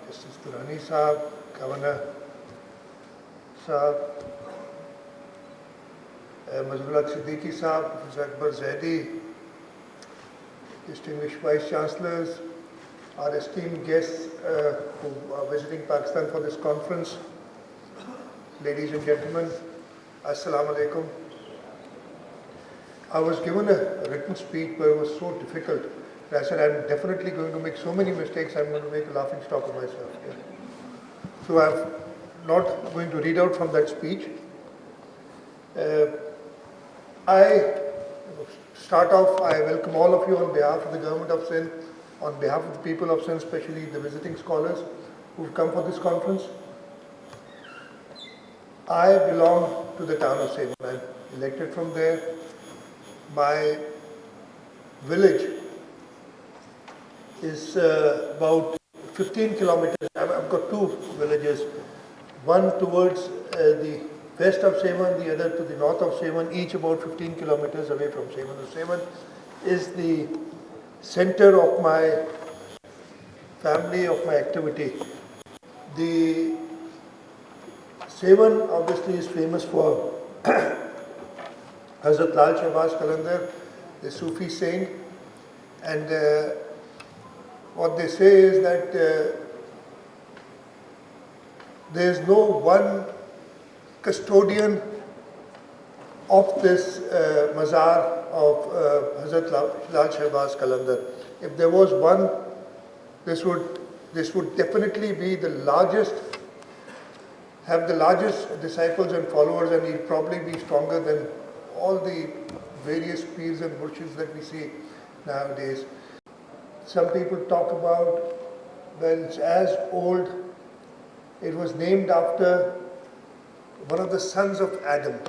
Justice Durrani Sahab, Governor Sahab, Murad Siddiqui Sahab, Professor Akbar Zaidi, distinguished Vice Chancellors, our esteemed guests who are visiting Pakistan for this conference, ladies and gentlemen, Assalamu alaikum. I was given a written speech, but it was so difficult that I said I'm definitely going to make so many mistakes, I'm going to make a laughing stock of myself. Yeah. So I'm not going to read out from that speech. I start off, I welcome all of you on behalf of the government of Sindh, on behalf of the people of Sindh, especially the visiting scholars who've come for this conference. I belong to the town of Syed. I'm elected from there. My village is about 15 kilometers. I've got two villages, one towards the west of Sevan, the other to the north of Sevan, each about 15 kilometers away from Sevan. So Sevan is the center of my family, of my activity. The Sevan obviously is famous for Hazrat Lal Shahbaz Qalandar, the Sufi saint, and what they say is that there is no one custodian of this mazar of Hazrat Lal Shahbaz Qalandar. If there was one, this would definitely be the largest, have the largest disciples and followers, and he'd probably be stronger than all the various peers and murshids that we see nowadays. Some people talk about, well, it's as old, it was named after one of the sons of Adam.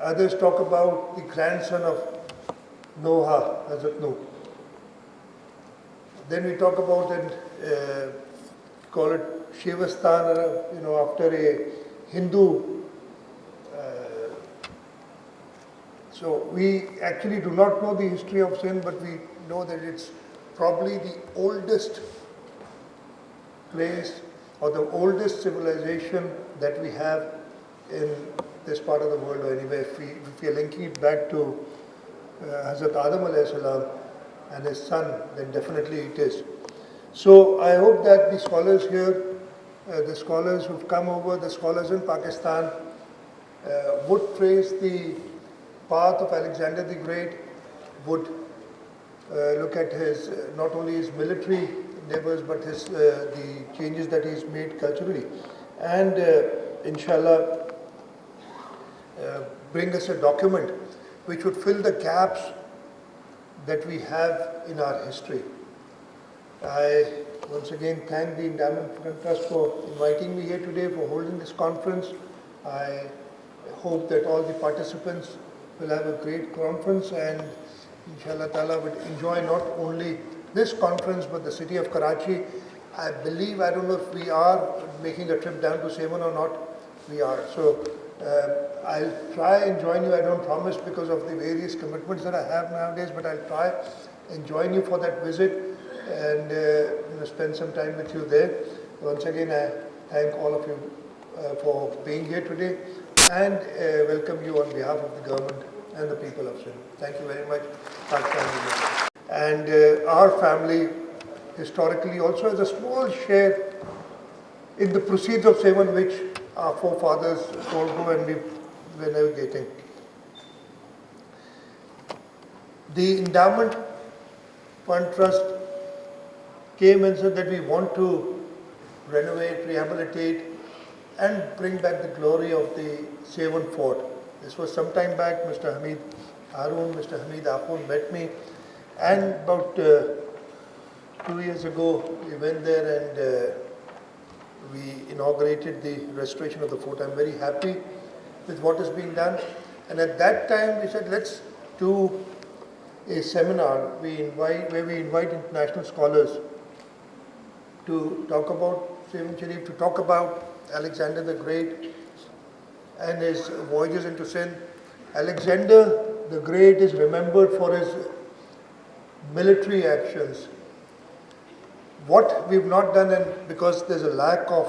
Others talk about the grandson of Noah, Hazrat Noah. Then we talk about it, call it Shivastan, after a Hindu. So we actually do not know the history of Sindh, but we know that it's probably the oldest place or the oldest civilization that we have in this part of the world, or anyway, if we are linking it back to Hazrat Adam alayhi salam and his son, then definitely it is. So I hope that the scholars here, the scholars who've come over, the scholars in Pakistan, would trace the path of Alexander the Great, would look at his, not only his military endeavors, but his, the changes that he's made culturally, and inshallah bring us a document which would fill the gaps that we have in our history. I once again thank the Endowment Trust for inviting me here today, for holding this conference. I hope that all the participants will have a great conference, and inshallah ta'ala would enjoy not only this conference but the city of Karachi. I believe, I don't know if we are making a trip down to Sevan or not. We are. So I'll try and join you. I don't promise because of the various commitments that I have nowadays, but I'll try and join you for that visit and spend some time with you there. Once again, I thank all of you for being here today, and welcome you on behalf of the government and the people of Sindh. Thank you very much. And our family historically also has a small share in the proceeds of Sevan, which our forefathers forego and we were navigating. The Endowment Fund Trust came and said that we want to renovate, rehabilitate, and bring back the glory of the Sevan Fort. This was some time back. Mr. Hamid Harun, Mr. Hamid Akhun met me, and about 2 years ago we went there and we inaugurated the restoration of the fort. I'm very happy with what is being done, and at that time we said let's do a seminar where we invite international scholars to talk about Sevan Sharif, to talk about Alexander the Great and his voyages into Sindh. Alexander the Great is remembered for his military actions. What we've not done, and because there's a lack of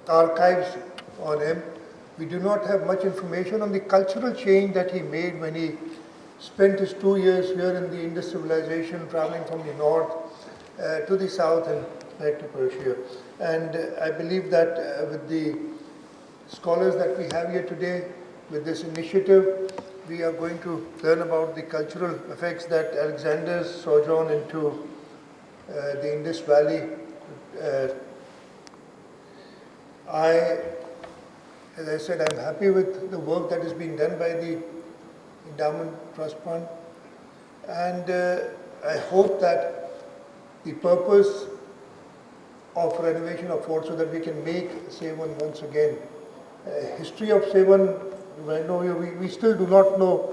archives on him, we do not have much information on the cultural change that he made when he spent his 2 years here in the Indus civilization, traveling from the north to the south and back to Persia. And I believe that with the scholars that we have here today, with this initiative, we are going to learn about the cultural effects that Alexander's sojourn into the Indus Valley. As I said, I'm happy with the work that is being done by the Endowment Trust Fund, and I hope that the purpose of renovation of fort so that we can make Sevan once again. History of Sevan, I know we still do not know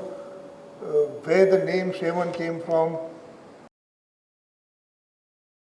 where the name Sevan came from,